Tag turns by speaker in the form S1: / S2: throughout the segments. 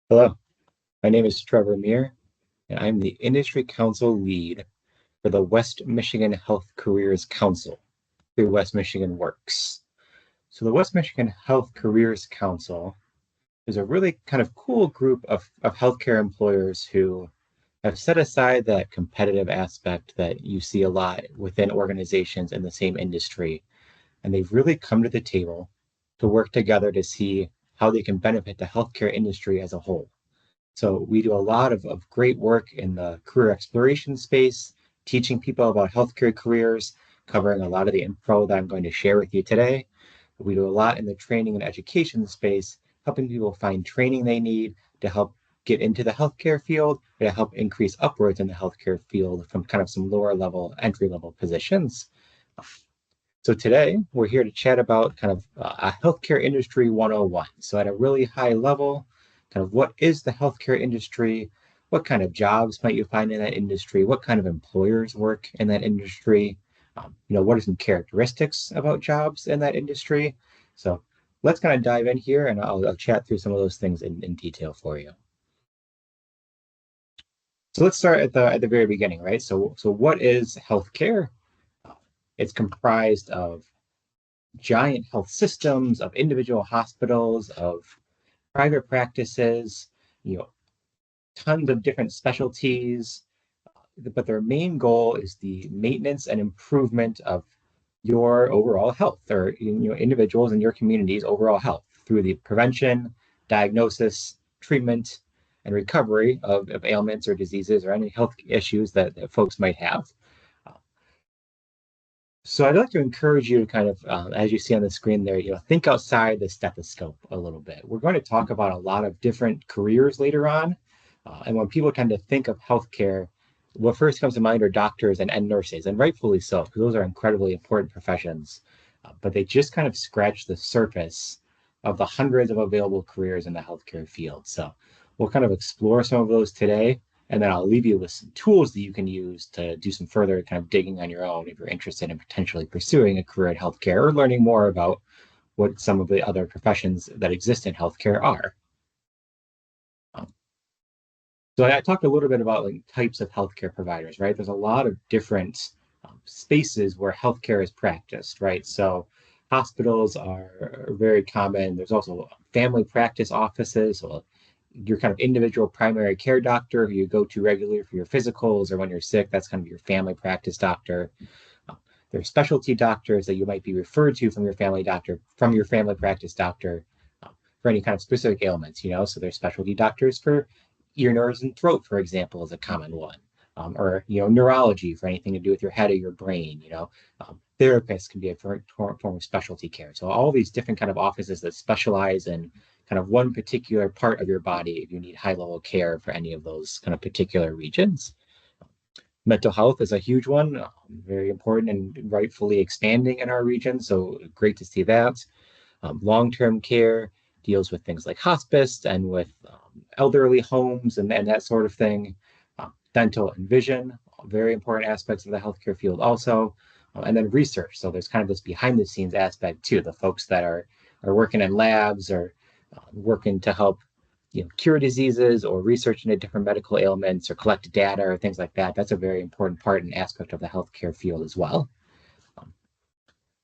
S1: Hello, my name is Trevor Muir, and I'm the Industry Council Lead for the West Michigan Health Careers Council through West Michigan Works. So, the West Michigan Health Careers Council is a really kind of cool group of healthcare employers who have set aside that competitive aspect that you see a lot within organizations in the same industry. And they've really come to the table to work together to see how they can benefit the healthcare industry as a whole. So we do a lot of great work in the career exploration space, teaching people about healthcare careers, covering a lot of the info that I'm going to share with you today. We do a lot in the training and education space, helping people find training they need to help get into the healthcare field, to help increase upwards in the healthcare field from kind of some lower level, entry level positions. So today we're here to chat about kind of a healthcare industry 101. So at a really high level, kind of what is the healthcare industry? What kind of jobs might you find in that industry? What kind of employers work in that industry? What are some characteristics about jobs in that industry? So let's kind of dive in here and I'll chat through some of those things in detail for you. So let's start at the very beginning, right? So what is healthcare? Uh, It's comprised of giant health systems, of individual hospitals, of private practices, you know, tons of different specialties. But their main goal is the maintenance and improvement of your overall health, or individuals in your community's overall health through the prevention, diagnosis, treatment, and recovery of ailments or diseases or any health issues that folks might have. So I'd like to encourage you to kind of, as you see on the screen there, think outside the stethoscope a little bit. We're going to talk about a lot of different careers later on. And when people tend to think of healthcare, what first comes to mind are doctors and nurses, and rightfully so, because those are incredibly important professions. But they just kind of scratch the surface of the hundreds of available careers in the healthcare field. So we'll kind of explore some of those today, and then I'll leave you with some tools that you can use to do some further kind of digging on your own if you're interested in potentially pursuing a career in healthcare or learning more about what some of the other professions that exist in healthcare are. Um, so I talked a little bit about like types of healthcare providers, right? There's a lot of different spaces where healthcare is practiced, right? So hospitals are very common. There's also family practice offices, so your kind of individual primary care doctor who you go to regularly for your physicals or when you're sick. That's kind of your family practice doctor. Uh, there are specialty doctors that you might be referred to from your family doctor, from your family practice doctor, for any kind of specific ailments. So there's specialty doctors for ear, nose, and throat, for example, is a common one. Or neurology for anything to do with your head or your brain. Therapists can be a form of specialty care. So all these different kind of offices that specialize in kind of one particular part of your body if you need high level care for any of those kind of particular regions. Mental health is a huge one, very important and rightfully expanding in our region. So great to see that. Long-term care deals with things like hospice and with elderly homes and that sort of thing. Dental and vision, very important aspects of the healthcare field also. And then research. So there's kind of this behind the scenes aspect too. The folks that are working in labs or working to help cure diseases or research into different medical ailments or collect data or things like that. That's a very important part and aspect of the healthcare field as well. Um,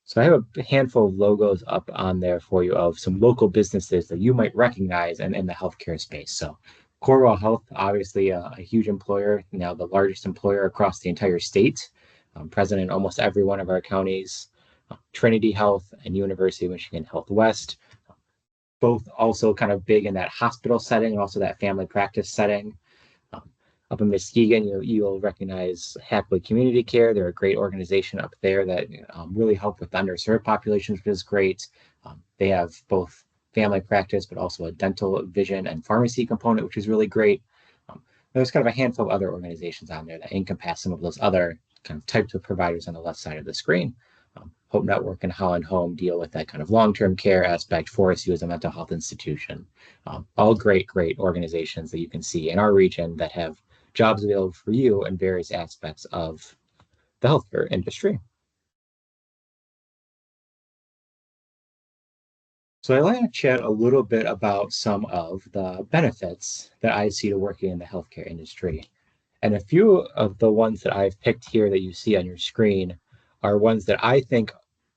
S1: so I have a handful of logos up on there for you of some local businesses that you might recognize in the healthcare space. So Corewell Health, obviously a huge employer, now the largest employer across the entire state, present in almost every one of our counties. Trinity Health and University of Michigan Health West, both also kind of big in that hospital setting and also that family practice setting. Um, Up in Muskegon, you'll recognize Happily Community Care. They're a great organization up there that really help with underserved populations, which is great. They have both family practice, but also a dental, vision, and pharmacy component, which is really great. Um, there's kind of a handful of other organizations on there that encompass some of those other kind of types of providers on the left side of the screen. Hope Network and Holland Home deal with that kind of long-term care aspect for us as a mental health institution. All great, great organizations that you can see in our region that have jobs available for you in various aspects of the healthcare industry. So I want to chat a little bit about some of the benefits that I see to working in the healthcare industry. And a few of the ones that I've picked here that you see on your screen are ones that I think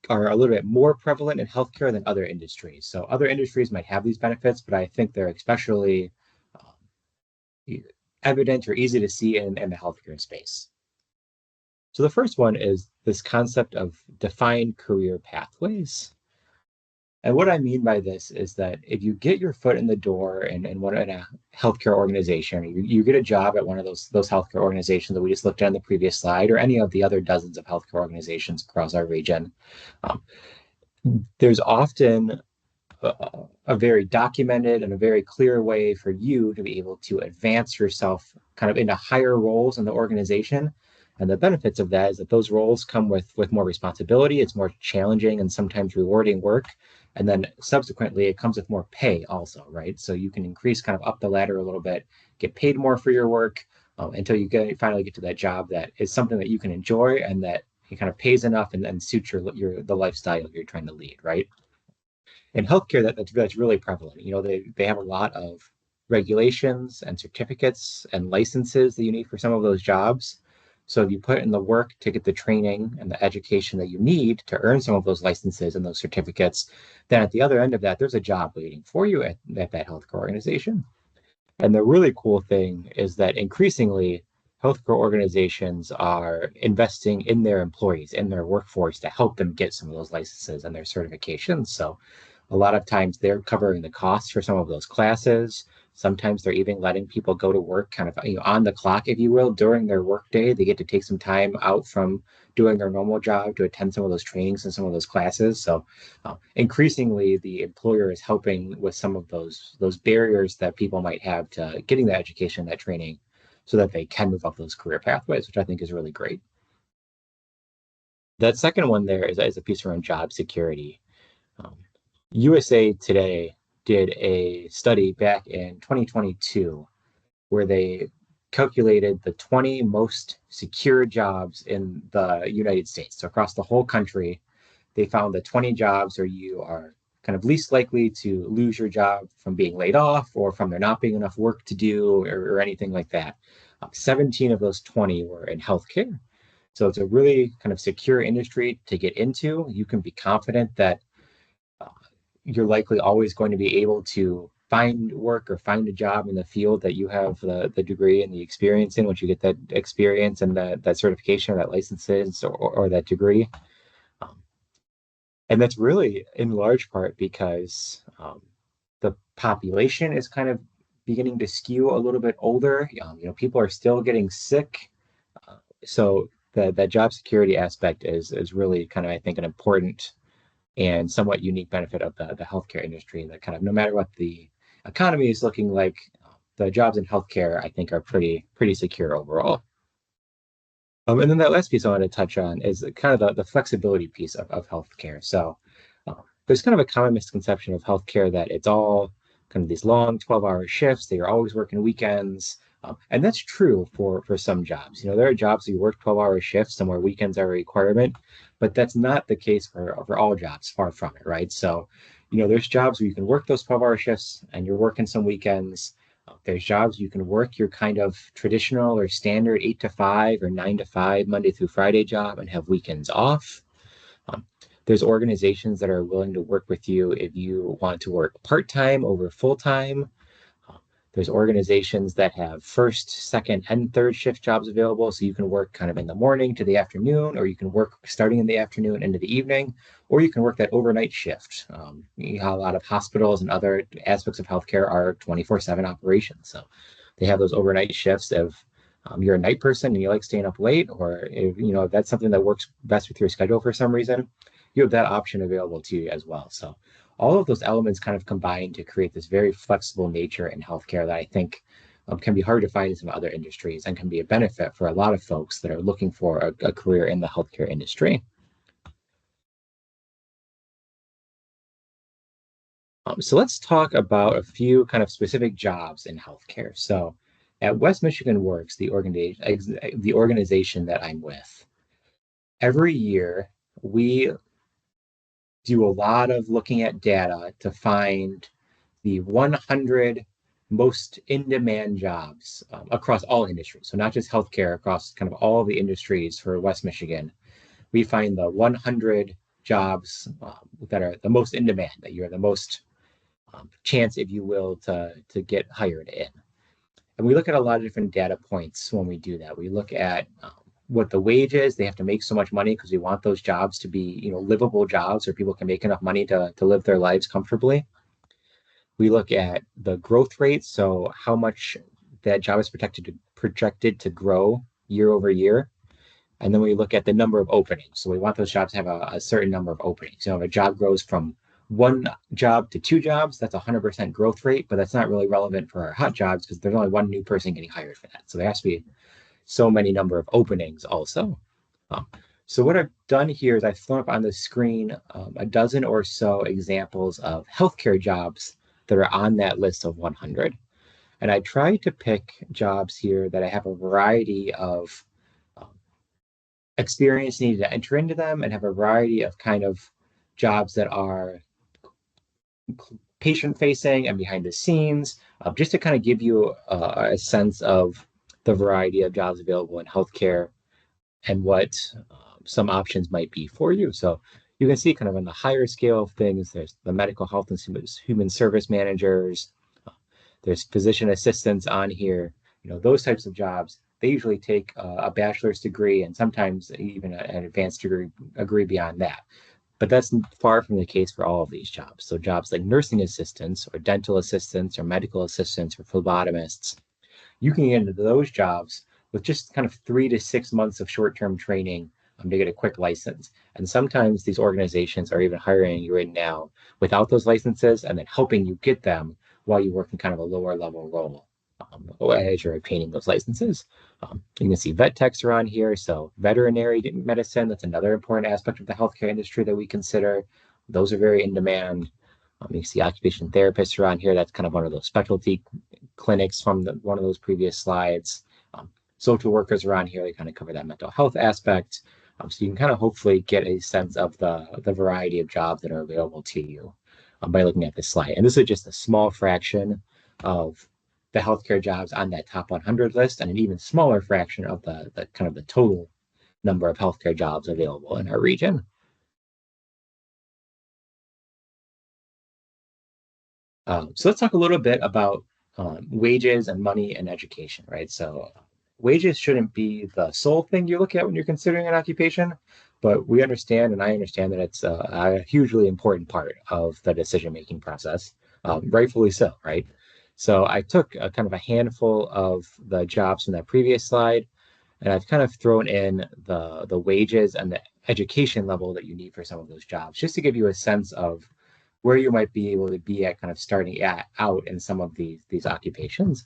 S1: are a little bit more prevalent in healthcare than other industries. So other industries might have these benefits, but I think they're especially evident or easy to see in the healthcare space. So the first one is this concept of defined career pathways. And what I mean by this is that if you get your foot in the door in a healthcare organization, you get a job at one of those healthcare organizations that we just looked at in the previous slide, or any of the other dozens of healthcare organizations across our region, um, there's often a very documented and a very clear way for you to be able to advance yourself kind of into higher roles in the organization. And the benefits of that is that those roles come with more responsibility. It's more challenging and sometimes rewarding work. And then subsequently, it comes with more pay also, right? So you can increase kind of up the ladder a little bit, get paid more for your work until finally get to that job that is something that you can enjoy and that it kind of pays enough and suits the lifestyle you're trying to lead, right? In healthcare, that's really prevalent. They have a lot of regulations and certificates and licenses that you need for some of those jobs. So if you put in the work to get the training and the education that you need to earn some of those licenses and those certificates, then at the other end of that, there's a job waiting for you at that healthcare organization. And the really cool thing is that increasingly, healthcare organizations are investing in their employees, in their workforce to help them get some of those licenses and their certifications. So a lot of times they're covering the costs for some of those classes. Sometimes they're even letting people go to work kind of on the clock, if you will, during their workday. They get to take some time out from doing their normal job to attend some of those trainings and some of those classes. So increasingly, the employer is helping with some of those barriers that people might have to getting that education, that training, so that they can move up those career pathways, which I think is really great. That second one there is a piece around job security. Um, USA Today did a study back in 2022 where they calculated the 20 most secure jobs in the United States. So across the whole country, they found that 20 jobs where you are kind of least likely to lose your job from being laid off or from there not being enough work to do or anything like that. 17 of those 20 were in healthcare. So it's a really kind of secure industry to get into. You can be confident that uh, you're likely always going to be able to find work or find a job in the field that you have the degree and the experience in once you get that experience and that certification or that licenses or that degree. Um, and that's really in large part because the population is kind of beginning to skew a little bit older. People are still getting sick. So that job security aspect is really kind of, I think, an important and somewhat unique benefit of the healthcare industry that kind of no matter what the economy is looking like, the jobs in healthcare, I think, are pretty secure overall. And then that last piece I want to touch on is kind of the flexibility piece of healthcare. So uh, there's kind of a common misconception of healthcare that it's all kind of these long 12-hour shifts, that you're always working weekends. And that's true for some jobs. There are jobs that you work 12-hour shifts and where weekends are a requirement, but that's not the case for all jobs, far from it, right? So, there's jobs where you can work those 12-hour shifts and you're working some weekends. There's jobs you can work your kind of traditional or standard 8 to 5 or 9 to 5 Monday through Friday job and have weekends off. Um, there's organizations that are willing to work with you if you want to work part-time over full-time. Um, there's organizations that have first, second, and third shift jobs available. So you can work kind of in the morning to the afternoon, or you can work starting in the afternoon into the evening, or you can work that overnight shift. A lot of hospitals and other aspects of healthcare are 24/7 operations. So they have those overnight shifts of you're a night person and you like staying up late, or if that's something that works best with your schedule for some reason, you have that option available to you as well. So all of those elements kind of combine to create this very flexible nature in healthcare that I think can be hard to find in some other industries and can be a benefit for a lot of folks that are looking for a career in the healthcare industry. So let's talk about a few kind of specific jobs in healthcare. So at West Michigan Works, the organization that I'm with, every year we do a lot of looking at data to find the 100 most in-demand jobs across all industries. So not just healthcare, across kind of all of the industries for West Michigan. We find the 100 jobs that are the most in demand, that you're the most chance, if you will, to get hired in. And we look at a lot of different data points when we do that. We look at what the wage is. They have to make so much money because we want those jobs to be, livable jobs where people can make enough money to live their lives comfortably. We look at the growth rate, so how much that job is projected to grow year over year. And then we look at the number of openings. So we want those jobs to have a certain number of openings. If a job grows from one job to two jobs, that's 100% growth rate, but that's not really relevant for our hot jobs because there's only one new person getting hired for that. So there has to be so many number of openings also. So what I've done here is I've thrown up on the screen a dozen or so examples of healthcare jobs that are on that list of 100. And I tried to pick jobs here that I have a variety of experience needed to enter into them and have a variety of kind of jobs that are patient facing and behind the scenes, just to kind of give you a sense of the variety of jobs available in healthcare and what some options might be for you. So you can see kind of on the higher scale of things, there's the medical health and human service managers, there's physician assistants on here, those types of jobs. They usually take a bachelor's degree and sometimes even an advanced degree beyond that. But that's far from the case for all of these jobs. So jobs like nursing assistants or dental assistants or medical assistants or phlebotomists, you can get into those jobs with just kind of 3 to 6 months of short-term training to get a quick license. And sometimes these organizations are even hiring you in now without those licenses and then helping you get them while you work in kind of a lower level role as you're obtaining those licenses. You can see vet techs are on here. So veterinary medicine, that's another important aspect of the healthcare industry that we consider. Those are very in demand. You see occupation therapists are on here. That's kind of one of those specialty clinics from one of those previous slides. Social workers are on here. They kind of cover that mental health aspect. So you can kind of hopefully get a sense of the variety of jobs that are available to you by looking at this slide. And this is just a small fraction of the healthcare jobs on that top 100 list, and an even smaller fraction of the kind of the total number of healthcare jobs available in our region. So let's talk a little bit about wages and money and education, right? So wages shouldn't be the sole thing you look at when you're considering an occupation, but we understand, and I understand that it's a hugely important part of the decision-making process, rightfully so, right? So I took a kind of a handful of the jobs from that previous slide, and I've kind of thrown in the wages and the education level that you need for some of those jobs, just to give you a sense of where you might be able to be at kind of starting out in some of these occupations.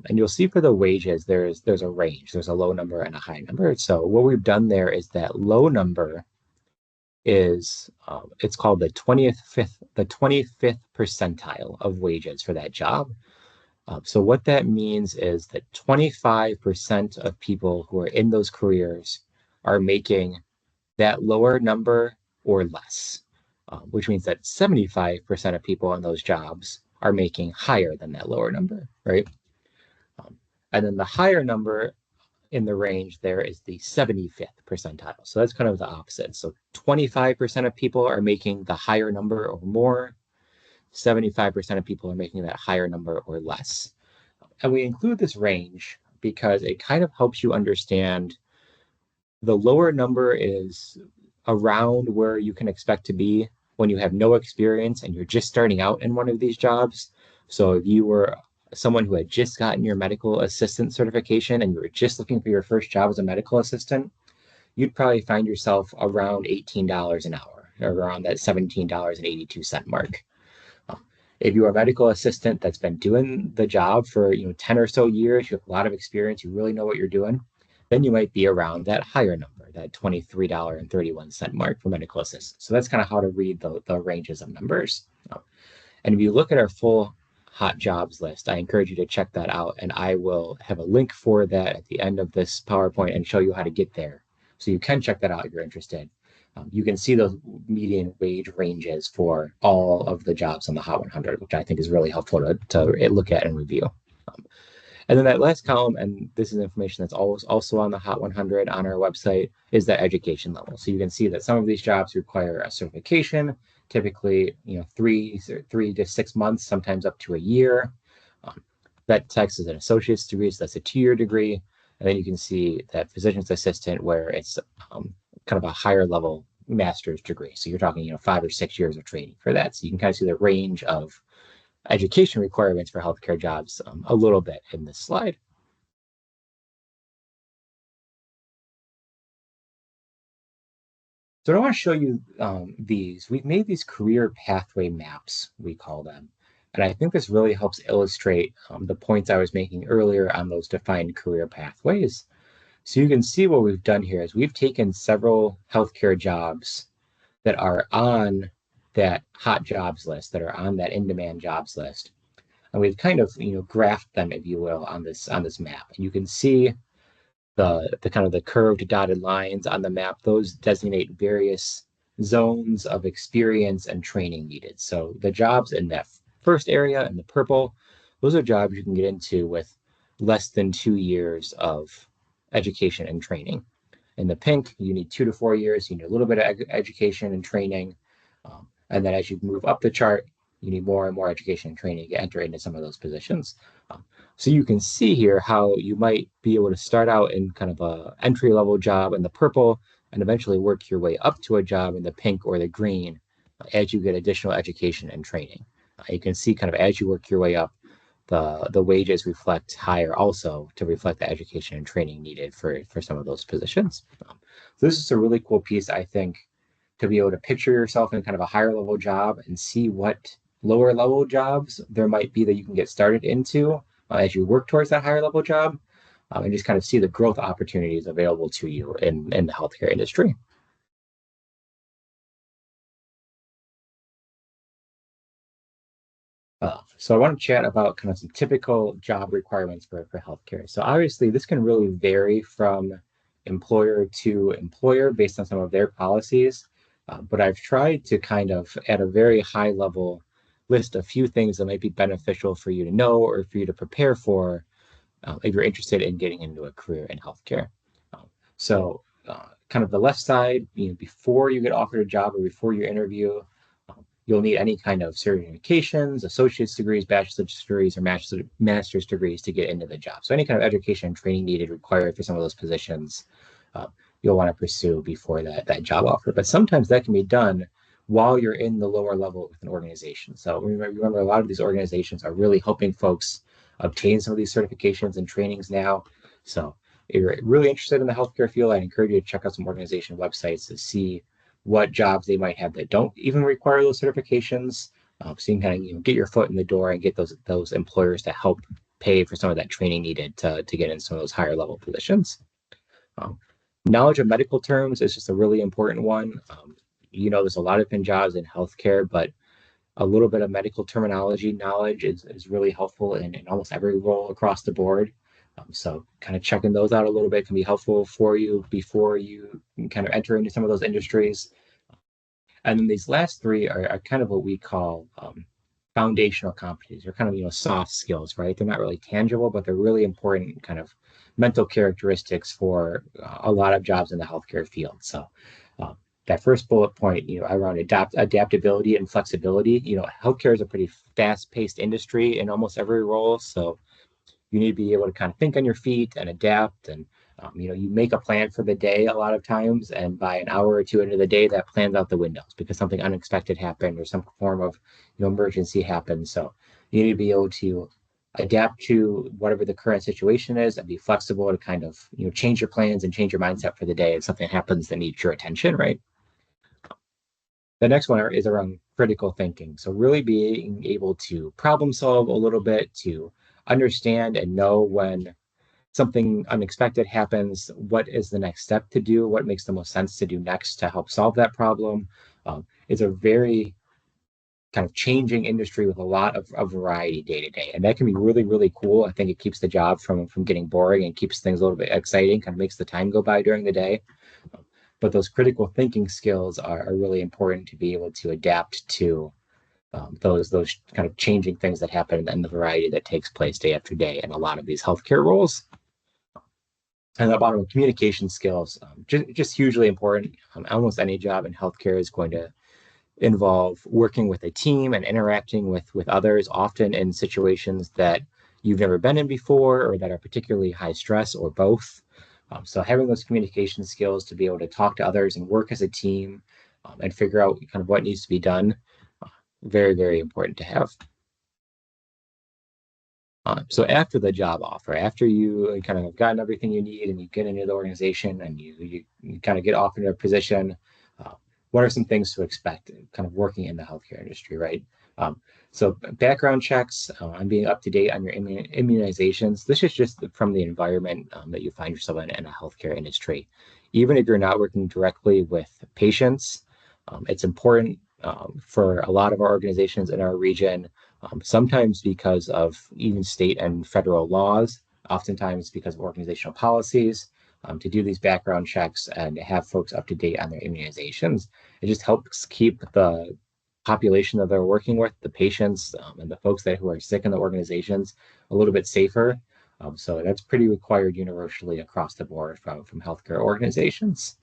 S1: And you'll see for the wages, there's a range. There's a low number and a high number. So what we've done there is that low number is it's called the 25th percentile of wages for that job. So what that means is that 25% of people who are in those careers are making that lower number or less, which means that 75% of people in those jobs are making higher than that lower number, right? And then the higher number in the range there is the 75th percentile. So that's kind of the opposite. So 25% of people are making the higher number or more. 75% of people are making that higher number or less. And we include this range because it kind of helps you understand the lower number is around where you can expect to be when you have no experience and you're just starting out in one of these jobs. So if you were someone who had just gotten your medical assistant certification and you were just looking for your first job as a medical assistant, you'd probably find yourself around $18 an hour, or around that $17.82 mark. If you're a medical assistant that's been doing the job for 10 or so years, you have a lot of experience, you really know what you're doing, then you might be around that higher number, that $23.31 mark for medical assistants. So that's kind of how to read the ranges of numbers. And if you look at our full hot jobs list, I encourage you to check that out. And I will have a link for that at the end of this PowerPoint and show you how to get there. So you can check that out if you're interested. You can see those median wage ranges for all of the jobs on the Hot 100, which I think is really helpful to look at and review. And then that last column, and this is information that's also on the Hot 100 on our website, is that education level. So you can see that some of these jobs require a certification, typically 3 to 6 months, sometimes up to a year. Vet techs is an associate's degree, so that's a 2-year degree. And then you can see that physician's assistant, where it's kind of a higher level master's degree. So you're talking 5 or 6 years of training for that. So you can kind of see the range of education requirements for healthcare jobs a little bit in this slide. So I want to show you these. We've made these career pathway maps, we call them. And I think this really helps illustrate the points I was making earlier on those defined career pathways. So you can see what we've done here is we've taken several healthcare jobs that are on that hot jobs list, that are on that in-demand jobs list. And we've kind of, graphed them, if you will, on this map. And you can see the kind of the curved dotted lines on the map. Those designate various zones of experience and training needed. So the jobs in that first area in the purple, those are jobs you can get into with less than 2 years of education and training. In the pink, you need 2 to 4 years. You need a little bit of education and training. And then as you move up the chart, you need more and more education and training to enter into some of those positions. So you can see here how you might be able to start out in kind of a entry-level job in the purple and eventually work your way up to a job in the pink or the green as you get additional education and training. You can see kind of as you work your way up, the wages reflect higher also to reflect the education and training needed for some of those positions. So this is a really cool piece, I think, to be able to picture yourself in kind of a higher level job and see what lower level jobs there might be that you can get started into as you work towards that higher level job, and just kind of see the growth opportunities available to you in the healthcare industry. So I want to chat about kind of some typical job requirements for healthcare. So obviously this can really vary from employer to employer based on some of their policies. But I've tried to kind of at a very high level list a few things that might be beneficial for you to know or for you to prepare for if you're interested in getting into a career in healthcare. So kind of the left side, before you get offered a job or before your interview, you'll need any kind of certifications, associate's degrees, bachelor's degrees, or master's degrees to get into the job. So any kind of education and training needed required for some of those positions, you'll want to pursue before that job offer. But sometimes that can be done while you're in the lower level with an organization. So remember, a lot of these organizations are really helping folks obtain some of these certifications and trainings now. So if you're really interested in the healthcare field, I encourage you to check out some organization websites to see what jobs they might have that don't even require those certifications. So you can kind of get your foot in the door and get those employers to help pay for some of that training needed to get in some of those higher level positions. Knowledge of medical terms is just a really important one. There's a lot of jobs in healthcare, but a little bit of medical terminology knowledge is really helpful in almost every role across the board. So kind of checking those out a little bit can be helpful for you before you kind of enter into some of those industries. And then these last three are kind of what we call foundational competencies. They're kind of, soft skills, right? They're not really tangible, but they're really important kind of mental characteristics for a lot of jobs in the healthcare field. So that first bullet point, around adaptability and flexibility, healthcare is a pretty fast-paced industry in almost every role. So you need to be able to kind of think on your feet and adapt. And, you make a plan for the day a lot of times. And by an hour or two into the day, that plan's out the windows because something unexpected happened or some form of emergency happened. So you need to be able to adapt to whatever the current situation is and be flexible to kind of, change your plans and change your mindset for the day if something happens that needs your attention, right? The next one is around critical thinking. So really being able to problem solve a little bit, to understand and know when something unexpected happens, what is the next step to do, what makes the most sense to do next to help solve that problem. It's a very kind of changing industry with a lot of variety day to day. And that can be really, really cool. I think it keeps the job from getting boring and keeps things a little bit exciting, kind of makes the time go by during the day. but those critical thinking skills are really important to be able to adapt to those kind of changing things that happen and the variety that takes place day after day in a lot of these healthcare roles. And the bottom of communication skills, just hugely important. Almost any job in healthcare is going to involve working with a team and interacting with others, often in situations that you've never been in before or that are particularly high stress or both. So having those communication skills to be able to talk to others and work as a team and figure out kind of what needs to be done, very, very important to have. So after the job offer, after you kind of have gotten everything you need and you get into the organization and you kind of get off into a position, uh, what are some things to expect kind of working in the healthcare industry, right? So background checks and being up to date on your immunizations. This is just from the environment that you find yourself in a healthcare industry. Even if you're not working directly with patients, it's important for a lot of our organizations in our region, sometimes because of even state and federal laws, oftentimes because of organizational policies, to do these background checks and have folks up to date on their immunizations. It just helps keep the population that they're working with, the patients and the folks who are sick in the organizations, a little bit safer. So that's pretty required universally across the board from healthcare organizations.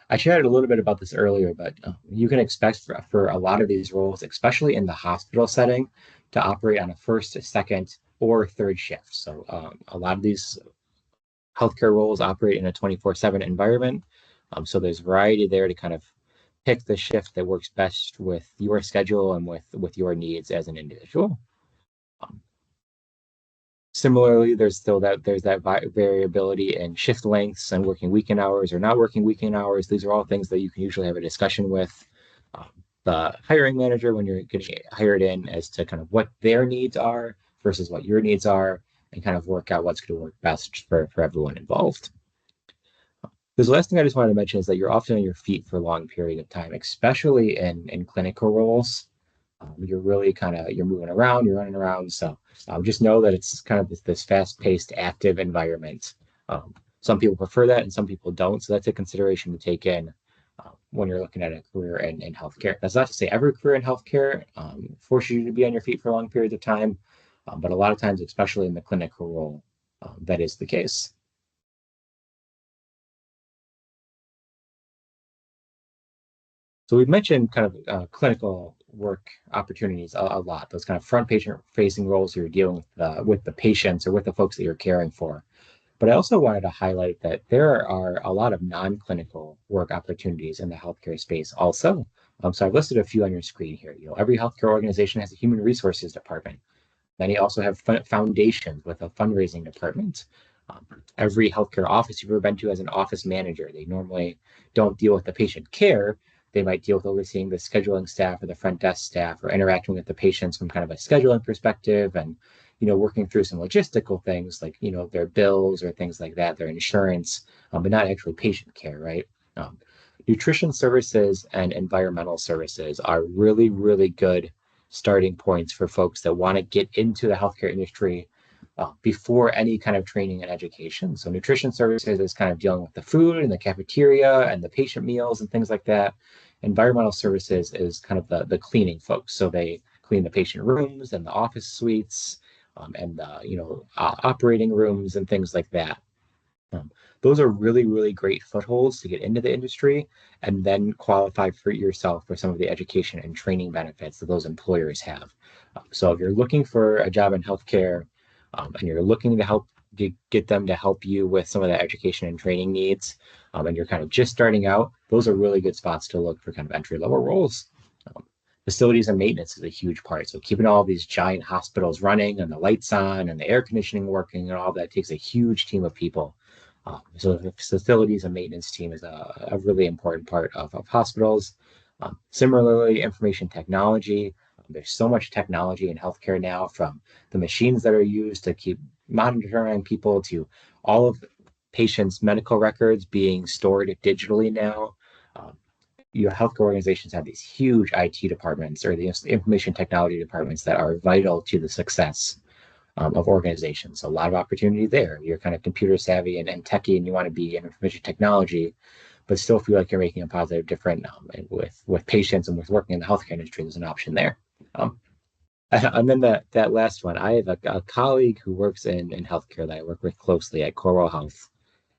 S1: I shared a little bit about this earlier, but you can expect for a lot of these roles, especially in the hospital setting, to operate on a first, second, or third shift. So a lot of these healthcare roles operate in a 24/7 environment. So there's variety there to kind of pick the shift that works best with your schedule and with your needs as an individual. Um, Similarly, there's that variability in shift lengths and working weekend hours or not working weekend hours. These are all things that you can usually have a discussion with um, the hiring manager when you're getting hired in as to kind of what their needs are versus what your needs are, and kind of work out what's going to work best for everyone involved. The last thing I just wanted to mention is that you're often on your feet for a long period of time, especially in clinical roles. You're really you're moving around, you're running around. So just know that it's kind of this fast-paced, active environment. Some people prefer that and some people don't. So that's a consideration to take in when you're looking at a career in healthcare. That's not to say every career in healthcare forces you to be on your feet for long periods of time, but a lot of times, especially in the clinical role, that is the case. So we've mentioned kind of clinical work opportunities a lot. Those kind of front patient facing roles you're dealing with the patients or with the folks that you're caring for. But I also wanted to highlight that there are a lot of non-clinical work opportunities in the healthcare space also. So I've listed a few on your screen here. Every healthcare organization has a human resources department. Many also have foundations with a fundraising department. Um, every healthcare office you've ever been to has an office manager. They normally don't deal with the patient care. They might deal with overseeing the scheduling staff or the front desk staff or interacting with the patients from kind of a scheduling perspective and, working through some logistical things like, their bills or things like that, their insurance, but not actually patient care, right? Um, Nutrition services and environmental services are really, really good starting points for folks that want to get into the healthcare industry before any kind of training and education. So nutrition services is kind of dealing with the food and the cafeteria and the patient meals and things like that. Environmental services is kind of the cleaning folks. So they clean the patient rooms and the office suites and the operating rooms and things like that. Um, those are really, really great footholds to get into the industry and then qualify for yourself for some of the education and training benefits that those employers have. So if you're looking for a job in healthcare and you're looking to help get them to help you with some of the education and training needs, and you're kind of just starting out, those are really good spots to look for kind of entry level roles. Um, Facilities and maintenance is a huge part. So keeping all these giant hospitals running and the lights on and the air conditioning working and all that takes a huge team of people. So the facilities and maintenance team is a really important part of hospitals. Similarly, information technology. There's so much technology in healthcare now, from the machines that are used to keep monitoring people to all of patients' medical records being stored digitally now. Um, your healthcare organizations have these huge IT departments or the information technology departments that are vital to the success of organizations. So a lot of opportunity there. You're kind of computer savvy and techie and you want to be in information technology. but still feel like you're making a positive difference and with patients and with working in the healthcare industry. There's an option there. Um, and then that last one, I have a colleague who works in healthcare that I work with closely at Corewell Health,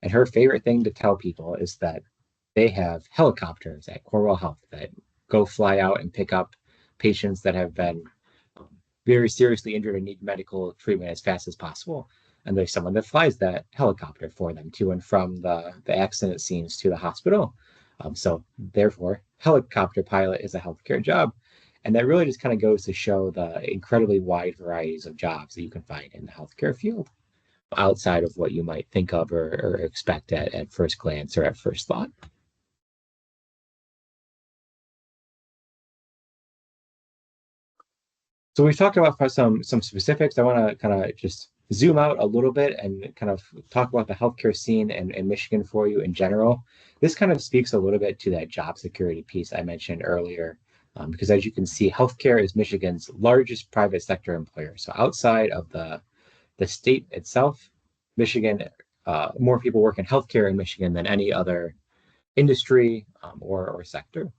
S1: and her favorite thing to tell people is that they have helicopters at Corewell Health that go fly out and pick up patients that have been um, very seriously injured and need medical treatment as fast as possible. And there's someone that flies that helicopter for them to and from the accident scenes to the hospital. So therefore, helicopter pilot is a healthcare job. And that really just kind of goes to show the incredibly wide varieties of jobs that you can find in the healthcare field outside of what you might think of or expect at first glance or at first thought. So we've talked about some specifics. I want to kind of just zoom out a little bit and kind of talk about the healthcare scene in Michigan for you in general. This kind of speaks a little bit to that job security piece I mentioned earlier, because as you can see, healthcare is Michigan's largest private sector employer. So outside of the state itself, Michigan, more people work in healthcare in Michigan than any other industry or sector.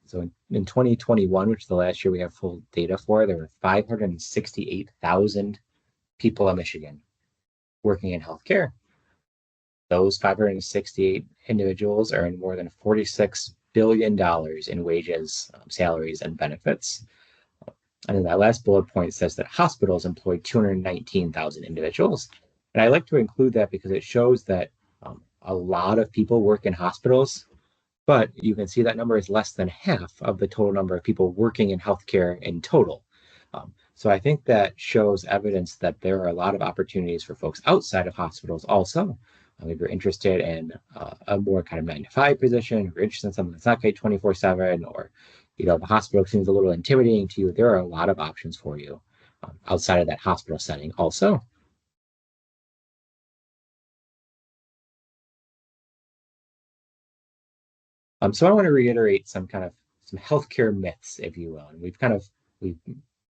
S1: So in 2021, which is the last year we have full data for, there were 568,000 people in Michigan working in healthcare. Those 568 individuals earn more than $46 billion in wages, salaries, and benefits. And then that last bullet point says that hospitals employ 219,000 individuals. And I like to include that because it shows that a lot of people work in hospitals, but you can see that number is less than half of the total number of people working in healthcare in total. So I think that shows evidence that there are a lot of opportunities for folks outside of hospitals also. If you're interested in a more kind of 9 to 5 position, if you're interested in something that's not paid 24/7, or the hospital seems a little intimidating to you, there are a lot of options for you outside of that hospital setting also. So I want to reiterate some healthcare myths, if you will, and we've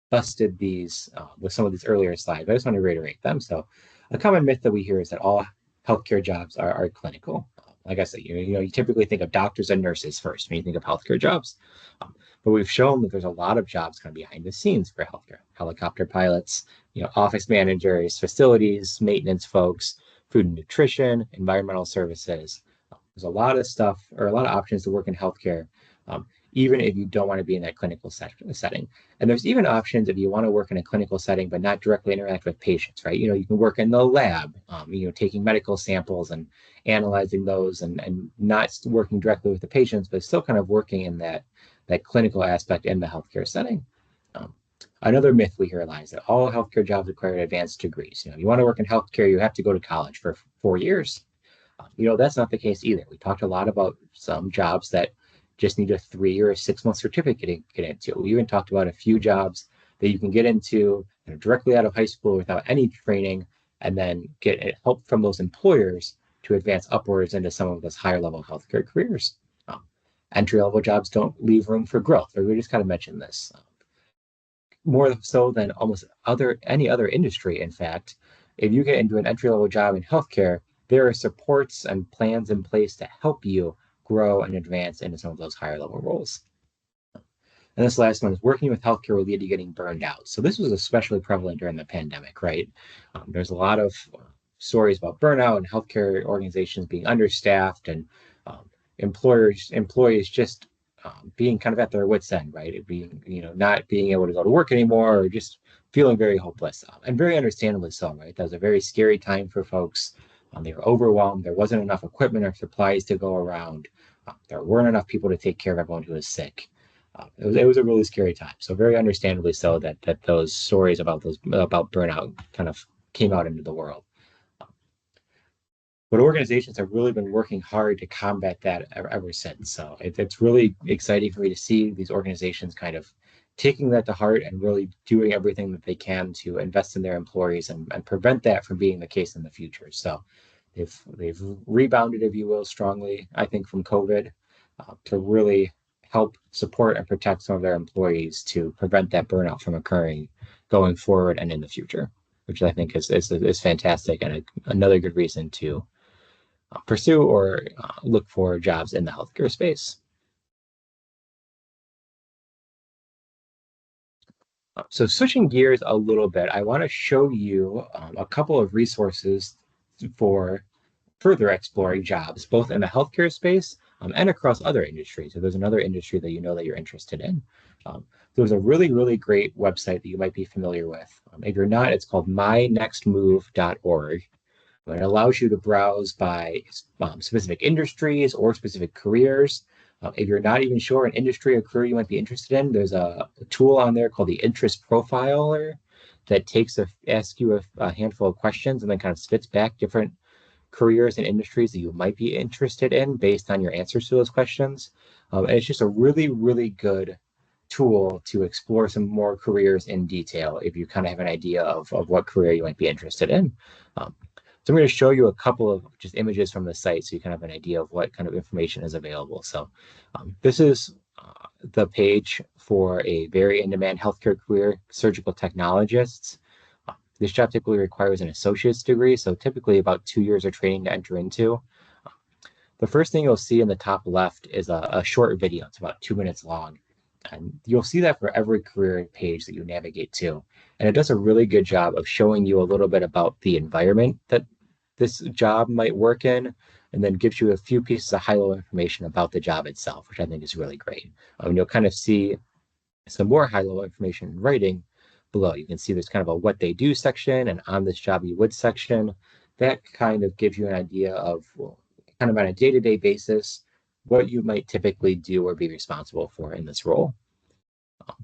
S1: busted these with some of these earlier slides. I just want to reiterate them. So, a common myth that we hear is that all healthcare jobs are clinical. Like I said, you typically think of doctors and nurses first when you think of healthcare jobs, but we've shown that there's a lot of jobs kind of behind the scenes for healthcare: helicopter pilots, office managers, facilities maintenance folks, food and nutrition, environmental services. There's a lot of stuff or a lot of options to work in healthcare, even if you don't want to be in that clinical setting. And there's even options if you want to work in a clinical setting but not directly interact with patients, right? You can work in the lab, taking medical samples and analyzing those, and not working directly with the patients, but still kind of working in that clinical aspect in the healthcare setting. Um, Another myth we hear a lot is that all healthcare jobs require advanced degrees. You want to work in healthcare, you have to go to college for 4 years. That's not the case either. We talked a lot about some jobs that just need a 3 or a 6 month certificate to get into. We even talked about a few jobs that you can get into directly out of high school without any training, and then get help from those employers to advance upwards into some of those higher level healthcare careers. Um, Entry level jobs don't leave room for growth, or we just kind of mentioned this. More so than almost any other industry, in fact, if you get into an entry level job in healthcare, there are supports and plans in place to help you grow and advance into some of those higher level roles. And this last one is working with healthcare will lead to getting burned out. So this was especially prevalent during the pandemic, right? There's a lot of stories about burnout and healthcare organizations being understaffed, and employees just being kind of at their wits' end, right? It being, not being able to go to work anymore, or just feeling very hopeless, and very understandably so, right? That was a very scary time for folks. They were overwhelmed. There wasn't enough equipment or supplies to go around. There weren't enough people to take care of everyone who was sick. It was a really scary time. So very understandably so that those stories about burnout kind of came out into the world. But organizations have really been working hard to combat that ever since. So it's really exciting for me to see these organizations kind of taking that to heart and really doing everything that they can to invest in their employees and prevent that from being the case in the future. So they've rebounded, if you will, strongly, I think, from COVID, to really help support and protect some of their employees to prevent that burnout from occurring going forward and in the future, which I think is fantastic, and another good reason to pursue or look for jobs in the healthcare space. So switching gears a little bit, I want to show you a couple of resources for further exploring jobs, both in the healthcare space and across other industries. So there's another industry that you know that you're interested in. There's a really, really great website that you might be familiar with. If you're not, it's called mynextmove.org. It allows you to browse by specific industries or specific careers. If you're not even sure an industry or career you might be interested in, there's a tool on there called the Interest Profiler that asks you a handful of questions and then kind of spits back different careers and industries that you might be interested in based on your answers to those questions. And it's just a really, really good tool to explore some more careers in detail if you kind of have an idea of what career you might be interested in. So I'm going to show you a couple of just images from the site so you kind of have an idea of what kind of information is available. So this is the page for a very in-demand healthcare career, surgical technologists. This job typically requires an associate's degree, so typically about 2 years of training to enter into. The first thing you'll see in the top left is a short video. It's about 2 minutes long. And you'll see that for every career page that you navigate to. And it does a really good job of showing you a little bit about the environment that this job might work in, and then gives you a few pieces of high-level information about the job itself, which I think is really great. You'll kind of see some more high-level information in writing below. You can see there's kind of a what they do section and on this job you would section. That kind of gives you an idea of, well, kind of on a day-to-day basis, what you might typically do or be responsible for in this role. If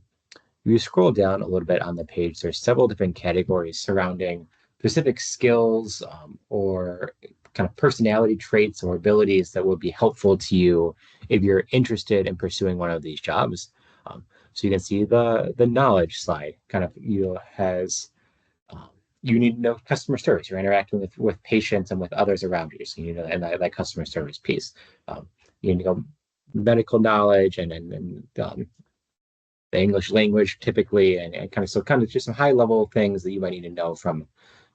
S1: you scroll down a little bit on the page, there's several different categories surrounding specific skills or kind of personality traits or abilities that would be helpful to you if you're interested in pursuing one of these jobs. So you can see the knowledge slide kind of has you need to know customer service. You're interacting with patients and with others around you, so you know, and that customer service piece. You need to know medical knowledge and the English language typically, and kind of just some high level things that you might need to know from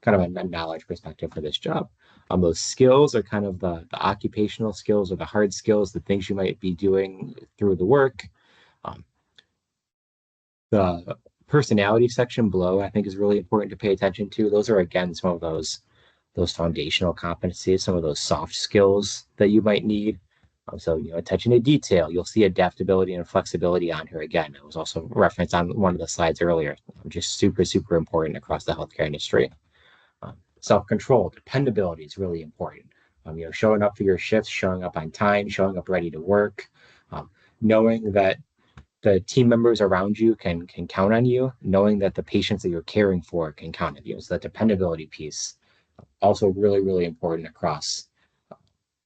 S1: kind of a knowledge perspective for this job. Those skills are kind of the occupational skills or the hard skills, the things you might be doing through the work. The personality section below, I think, is really important to pay attention to. Those are, again, some of those foundational competencies, some of those soft skills that you might need. So, attention to detail. You'll see adaptability and flexibility on here again. It was also referenced on one of the slides earlier. Just super, super important across the healthcare industry. Self-control, dependability is really important. Showing up for your shifts, showing up on time, showing up ready to work, knowing that the team members around you can count on you, knowing that the patients that you're caring for can count on you. So that dependability piece, also really, really important across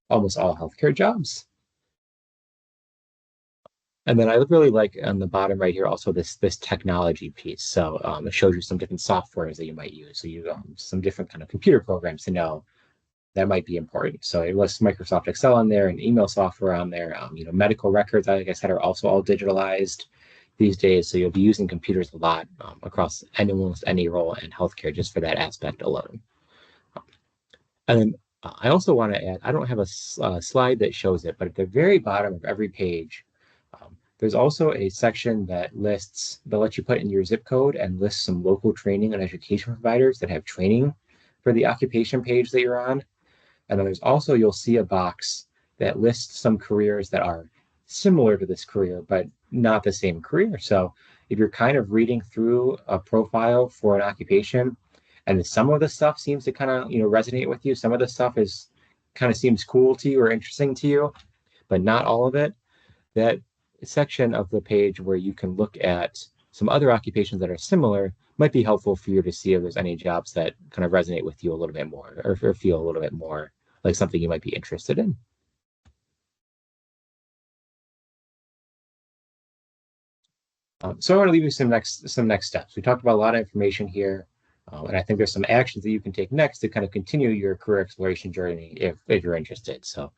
S1: almost all healthcare jobs. And then I really like on the bottom right here also this technology piece. So it shows you some different softwares that you might use. So you some different kind of computer programs to know that might be important. So it lists Microsoft Excel on there and email software on there. Medical records, like I said, are also all digitalized these days. So you'll be using computers a lot across almost any role in healthcare just for that aspect alone. And then I also want to add, I don't have a slide that shows it, but at the very bottom of every page, there's also a section that lets you put in your zip code and lists some local training and education providers that have training for the occupation page that you're on. And then there's also, you'll see a box that lists some careers that are similar to this career, but not the same career. So if you're kind of reading through a profile for an occupation and some of the stuff seems to kind of, resonate with you, some of the stuff kind of seems cool to you or interesting to you, but not all of it, that section of the page where you can look at some other occupations that are similar might be helpful for you to see if there's any jobs that kind of resonate with you a little bit more or feel a little bit more like something you might be interested in. So I want to leave you some next steps. We talked about a lot of information here, and I think there's some actions that you can take next to kind of continue your career exploration journey if you're interested. So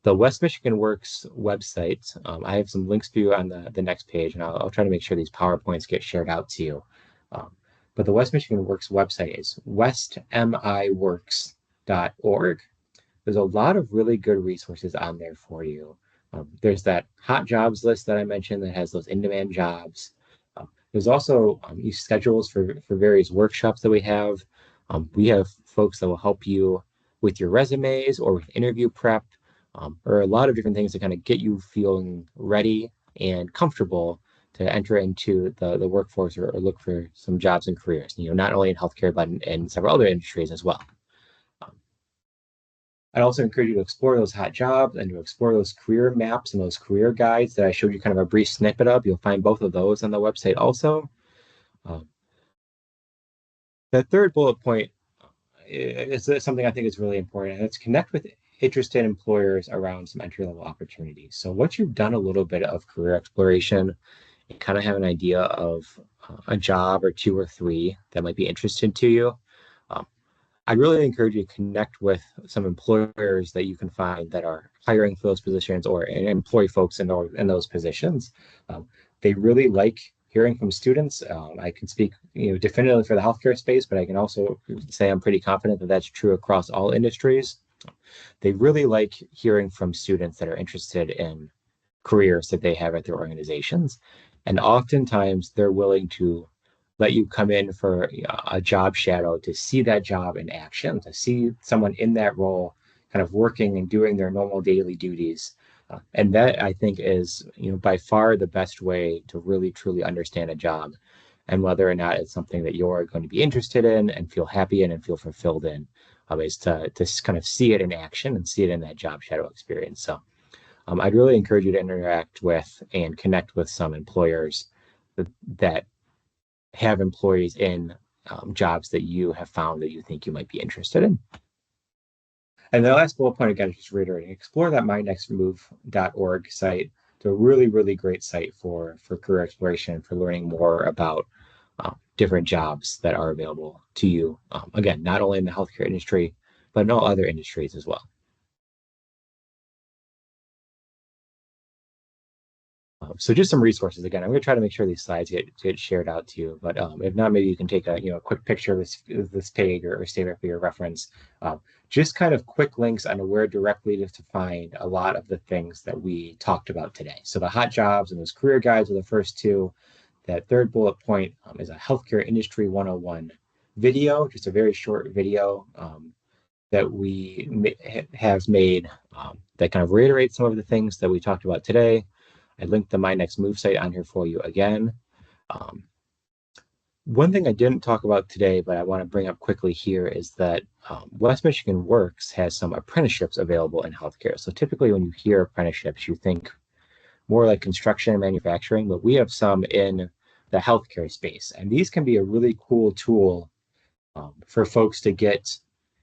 S1: the West Michigan Works website, I have some links for you on the next page, and I'll try to make sure these PowerPoints get shared out to you. But the West Michigan Works website is westmiworks.org. there's a lot of really good resources on there for you. There's that hot jobs list that I mentioned that has those in-demand jobs. There's also schedules for various workshops that we have. We have folks that will help you with your resumes or with interview prep, or a lot of different things to kind of get you feeling ready and comfortable to enter into the workforce or look for some jobs and careers, not only in healthcare, but in several other industries as well. I'd also encourage you to explore those hot jobs and to explore those career maps and those career guides that I showed you kind of a brief snippet of. You'll find both of those on the website also. Um, the third bullet point is something I think is really important, and it's connect with interested employers around some entry-level opportunities. So once you've done a little bit of career exploration and kind of have an idea of a job or two or three that might be interesting to you, um, I'd really encourage you to connect with some employers that you can find that are hiring for those positions or employ folks in those positions. They really like hearing from students. I can speak, definitively for the healthcare space, but I can also say I'm pretty confident that that's true across all industries. They really like hearing from students that are interested in careers that they have at their organizations. And oftentimes they're willing to let you come in for a job shadow to see that job in action, to see someone in that role kind of working and doing their normal daily duties. And that I think is, by far the best way to really truly understand a job and whether or not it's something that you're going to be interested in and feel happy in and feel fulfilled in, is to kind of see it in action and see it in that job shadow experience. So I'd really encourage you to interact with and connect with some employers that have employees in jobs that you have found that you think you might be interested in. And the last bullet point, again, is just reiterating, explore that mynextmove.org site. It's a really, really great site for career exploration, for learning more about different jobs that are available to you. Again, not only in the healthcare industry, but in all other industries as well. So just some resources. Again, I'm going to try to make sure these slides get shared out to you. But if not, maybe you can take a quick picture of this page or save it for your reference. Just kind of quick links on where directly to find a lot of the things that we talked about today. So the hot jobs and those career guides are the first two. That third bullet point is a healthcare industry 101 video, just a very short video that we have made that kind of reiterates some of the things that we talked about today. I linked the My Next Move site on here for you again. One thing I didn't talk about today, but I want to bring up quickly here is that West Michigan Works has some apprenticeships available in healthcare. So typically when you hear apprenticeships, you think more like construction and manufacturing, but we have some in the healthcare space. And these can be a really cool tool for folks to get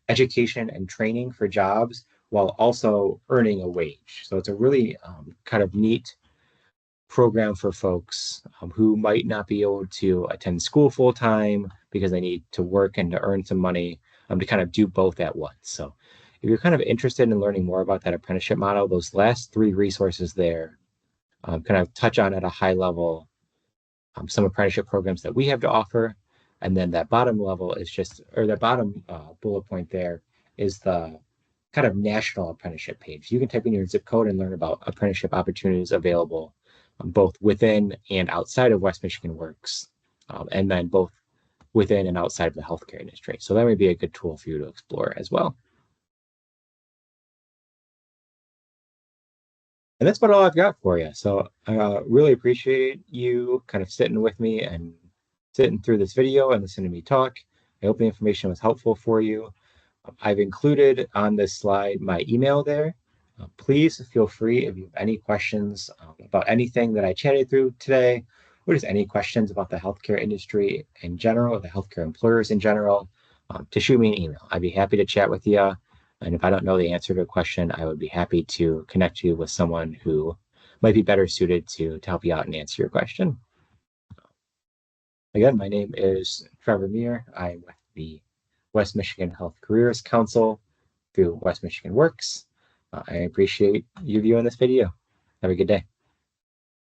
S1: education and training for jobs while also earning a wage. So it's a really kind of neat program for folks who might not be able to attend school full time because they need to work and to earn some money to kind of do both at once. So if you're kind of interested in learning more about that apprenticeship model, those last three resources there kind of touch on at a high level some apprenticeship programs that we have to offer. And then that bottom level is just, or that bottom bullet point there is the kind of national apprenticeship page. You can type in your zip code and learn about apprenticeship opportunities available both within and outside of West Michigan Works, and then both within and outside of the healthcare industry. So that may be a good tool for you to explore as well. And that's about all I've got for you. So I really appreciate you kind of sitting with me and sitting through this video and listening to me talk. I hope the information was helpful for you. I've included on this slide my email there. Please feel free if you have any questions about anything that I chatted through today, or just any questions about the healthcare industry in general, or the healthcare employers in general, to shoot me an email. I'd be happy to chat with you. And if I don't know the answer to a question, I would be happy to connect you with someone who might be better suited to help you out and answer your question. Again, my name is Trevor Muir. I'm with the West Michigan Health Careers Council through West Michigan Works. I appreciate you viewing this video. Have a good day.